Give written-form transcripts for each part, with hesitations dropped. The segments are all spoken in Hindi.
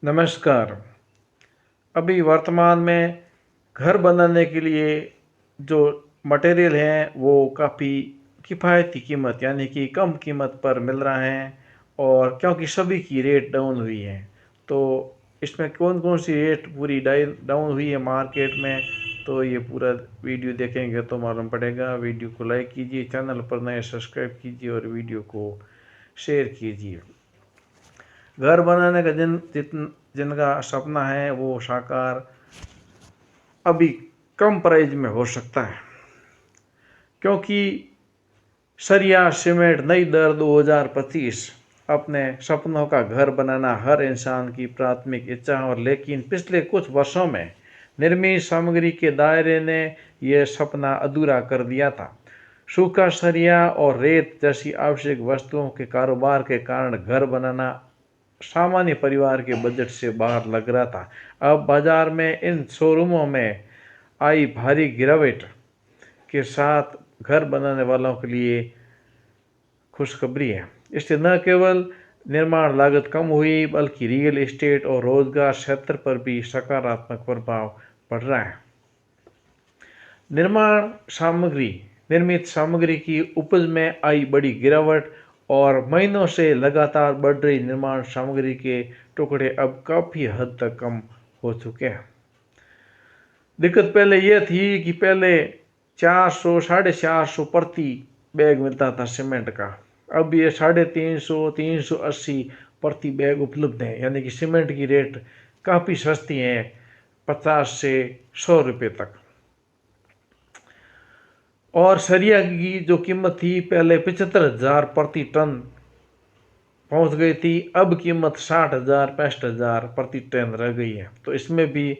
नमस्कार। अभी वर्तमान में घर बनाने के लिए जो मटेरियल हैं वो काफ़ी किफ़ायती कीमत यानी कि कम कीमत पर मिल रहा है और क्योंकि सभी की रेट डाउन हुई है तो इसमें कौन कौन सी रेट पूरी डाउन हुई है मार्केट में, तो ये पूरा वीडियो देखेंगे तो मालूम पड़ेगा। वीडियो को लाइक कीजिए, चैनल पर नए सब्सक्राइब कीजिए और वीडियो को शेयर कीजिए। घर बनाने का जिनका सपना है वो साकार अभी कम प्राइस में हो सकता है, क्योंकि सरिया सीमेंट नई दर 2025 अपने सपनों का घर बनाना हर इंसान की प्राथमिक इच्छा है। और लेकिन पिछले कुछ वर्षों में निर्मित सामग्री के दायरे ने यह सपना अधूरा कर दिया था। सूखा सरिया और रेत जैसी आवश्यक वस्तुओं के कारोबार के कारण घर बनाना सामान्य परिवार के बजट से बाहर लग रहा था। अब बाजार में इन शोरूमों में आई भारी गिरावट के साथ घर बनाने वालों के लिए खुशखबरी है। इससे न केवल निर्माण लागत कम हुई बल्कि रियल एस्टेट और रोजगार क्षेत्र पर भी सकारात्मक प्रभाव पड़ रहा है। निर्मित सामग्री की उपज में आई बड़ी गिरावट और महीनों से लगातार बढ़ रही निर्माण सामग्री के टुकड़े अब काफ़ी हद तक कम हो चुके हैं। दिक्कत पहले यह थी कि पहले 400 450 प्रति बैग मिलता था सीमेंट का, अब ये 350 380 प्रति बैग उपलब्ध है, यानी कि सीमेंट की रेट काफ़ी सस्ती है, 50 से 100 रुपये तक। और सरिया की जो कीमत थी पहले 75,000 प्रति टन पहुंच गई थी, अब कीमत 60,000 65,000 प्रति टन रह गई है। तो इसमें भी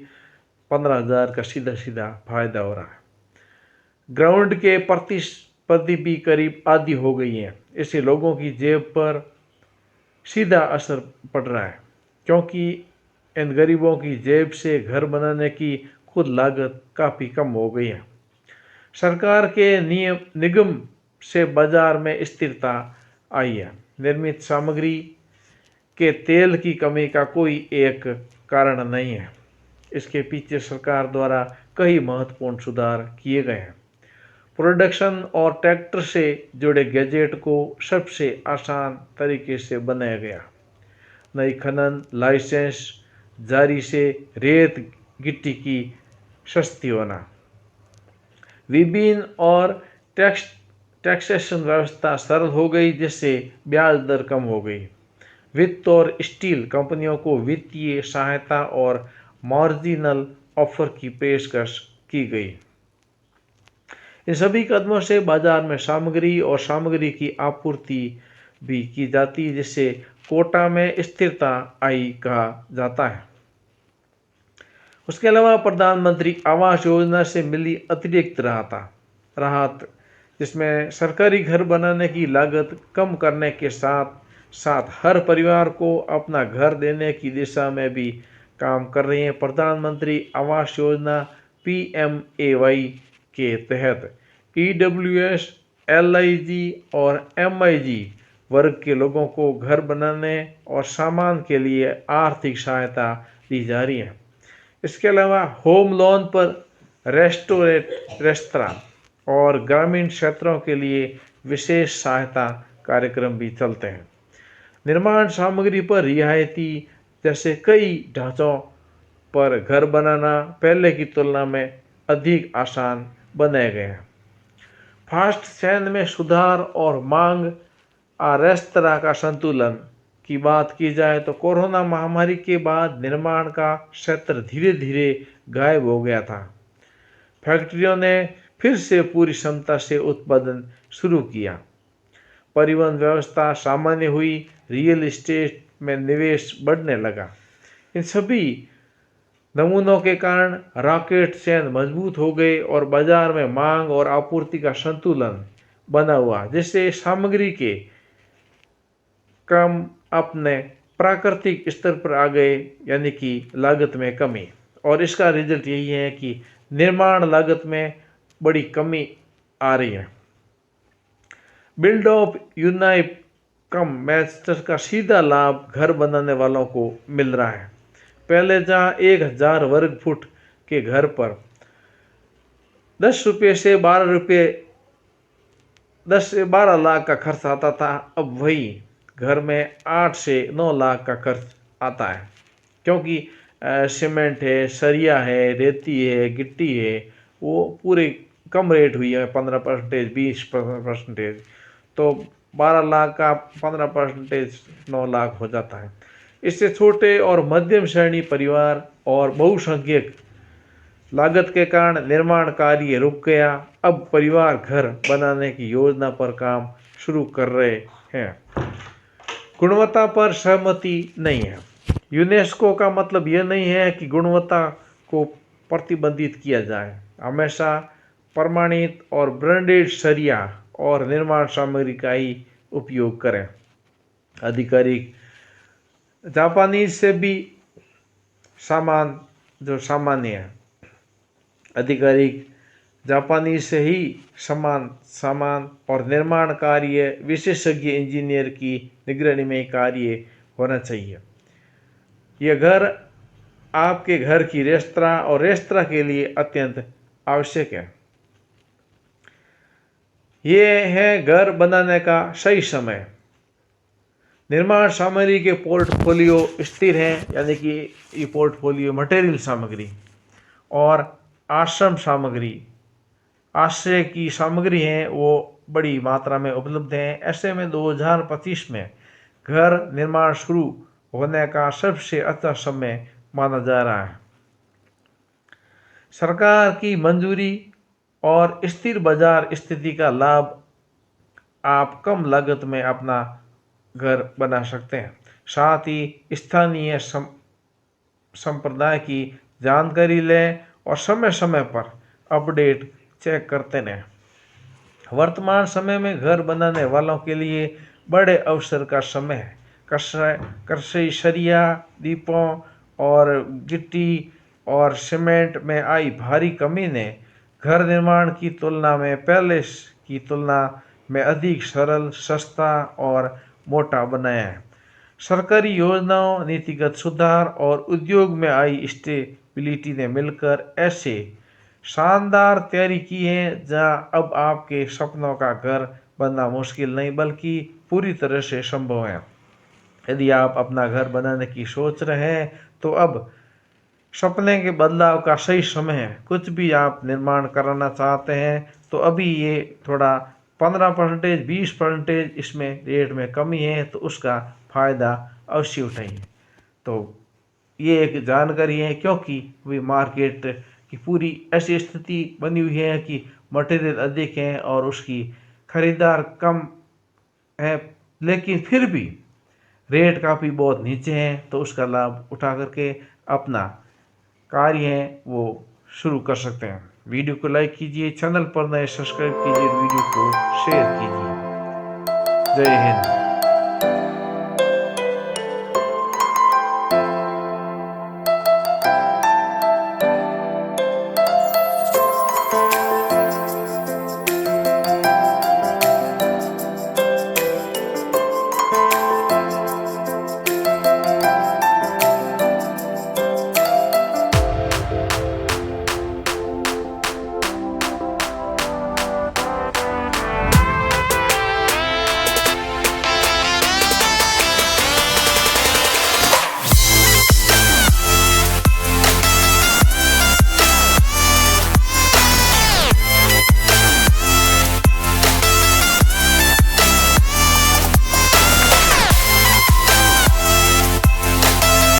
15,000 का सीधा सीधा फायदा हो रहा है। ग्राउंड के प्रतिस्पर्धी भी करीब आधी हो गई है। इससे लोगों की जेब पर सीधा असर पड़ रहा है, क्योंकि इन गरीबों की जेब से घर बनाने की खुद लागत काफ़ी कम हो गई है। सरकार के निगम से बाजार में स्थिरता आई है। निर्मित सामग्री के तेल की कमी का कोई एक कारण नहीं है, इसके पीछे सरकार द्वारा कई महत्वपूर्ण सुधार किए गए हैं। प्रोडक्शन और ट्रैक्टर से जुड़े गैजेट को सबसे आसान तरीके से बनाया गया। नई खनन लाइसेंस जारी से रेत गिट्टी की सस्ती होना, विभिन्न और टैक्सेशन व्यवस्था सरल हो गई, जिससे ब्याज दर कम हो गई। वित्त और स्टील कंपनियों को वित्तीय सहायता और मार्जिनल ऑफर की पेशकश की गई। इन सभी कदमों से बाजार में सामग्री की आपूर्ति भी की जाती है, जिससे कोटा में स्थिरता आई कहा जाता है। उसके अलावा प्रधानमंत्री आवास योजना से मिली अतिरिक्त राहत, जिसमें सरकारी घर बनाने की लागत कम करने के साथ साथ हर परिवार को अपना घर देने की दिशा में भी काम कर रही है। प्रधानमंत्री आवास योजना PMAY के तहत EWS, LIG और MIG वर्ग के लोगों को घर बनाने और सामान के लिए आर्थिक सहायता दी जा रही है। इसके अलावा होम लोन पर रेस्तरां और ग्रामीण क्षेत्रों के लिए विशेष सहायता कार्यक्रम भी चलते हैं। निर्माण सामग्री पर रियायती जैसे कई ढांचों पर घर बनाना पहले की तुलना में अधिक आसान बनाए गए हैं। फास्ट चेन में सुधार और मांग रेस्तरां का संतुलन की बात की जाए तो कोरोना महामारी के बाद निर्माण का क्षेत्र धीरे धीरे गायब हो गया था। फैक्ट्रियों ने फिर से पूरी क्षमता से उत्पादन शुरू किया, परिवहन व्यवस्था सामान्य हुई, रियल एस्टेट में निवेश बढ़ने लगा। इन सभी नमूनों के कारण रॉकेट चेन मजबूत हो गए और बाजार में मांग और आपूर्ति का संतुलन बना हुआ, जिससे सामग्री के कम अपने प्राकृतिक स्तर पर आ गए, यानी कि लागत में कमी। और इसका रिजल्ट यही है कि निर्माण लागत में बड़ी कमी आ रही है। Build of unite come master का सीधा लाभ घर बनाने वालों को मिल रहा है। पहले जहाँ 1000 वर्ग फुट के घर पर 10 रुपये से 12 रुपये 10 से 12 लाख का खर्च आता था, अब वही घर में 8 से 9 लाख का खर्च आता है, क्योंकि सीमेंट है, सरिया है, रेती है, गिट्टी है, वो पूरे कम रेट हुई है, 15%, 20%। तो 12 लाख का 15%, 9 लाख हो जाता है। इससे छोटे और मध्यम श्रेणी परिवार और बहुसंख्यक लागत के कारण निर्माण कार्य रुक गया। अब परिवार घर बनाने की योजना पर काम शुरू कर रहे हैं। गुणवत्ता पर सहमति नहीं है। यूनेस्को का मतलब यह नहीं है कि गुणवत्ता को प्रतिबंधित किया जाए। हमेशा प्रमाणित और ब्रांडेड सरिया और निर्माण सामग्री का ही उपयोग करें। आधिकारिक जापानीज से भी सामान जो सामान्य है, आधिकारिक जापानी से ही सामान और निर्माण कार्य विशेषज्ञ इंजीनियर की निगरानी में कार्य होना चाहिए। यह घर आपके घर की रेस्तरां और रेस्तरां के लिए अत्यंत आवश्यक है। ये है घर बनाने का सही समय। निर्माण सामग्री के पोर्टफोलियो स्थिर हैं, यानी कि ये पोर्टफोलियो मटेरियल सामग्री और आश्रम सामग्री, आश्रय की सामग्री हैं, वो बड़ी मात्रा में उपलब्ध हैं। ऐसे में 2025 में घर निर्माण शुरू होने का सबसे अच्छा समय माना जा रहा है। सरकार की मंजूरी और स्थिर बाजार स्थिति का लाभ आप कम लागत में अपना घर बना सकते हैं। साथ ही स्थानीय संप्रदाय की जानकारी लें और समय समय पर अपडेट चेक करते रहें। वर्तमान समय में घर बनाने वालों के लिए बड़े अवसर का समय है। कृषि सरिया, दीपों और गिट्टी और सीमेंट में आई भारी कमी ने घर निर्माण की तुलना में पहले की तुलना में अधिक सरल, सस्ता और मोटा बनाया है। सरकारी योजनाओं, नीतिगत सुधार और उद्योग में आई स्टेबिलिटी ने मिलकर ऐसे शानदार तैयारी की है जहां अब आपके सपनों का घर बनना मुश्किल नहीं बल्कि पूरी तरह से संभव है। यदि आप अपना घर बनाने की सोच रहे हैं तो अब सपने के बदलाव का सही समय है। कुछ भी आप निर्माण कराना चाहते हैं तो अभी ये थोड़ा 15%, 20% इसमें रेट में कमी है, तो उसका फ़ायदा अवश्य उठाइए। तो ये एक जानकारी है, क्योंकि भी मार्केट की पूरी ऐसी स्थिति बनी हुई है कि मटेरियल अधिक है और उसकी खरीदार कम है, लेकिन फिर भी रेट काफ़ी बहुत नीचे हैं, तो उसका लाभ उठा करके अपना कार्य है वो शुरू कर सकते हैं। वीडियो को लाइक कीजिए, चैनल पर नए सब्सक्राइब कीजिए, वीडियो को शेयर कीजिए। जय हिंद।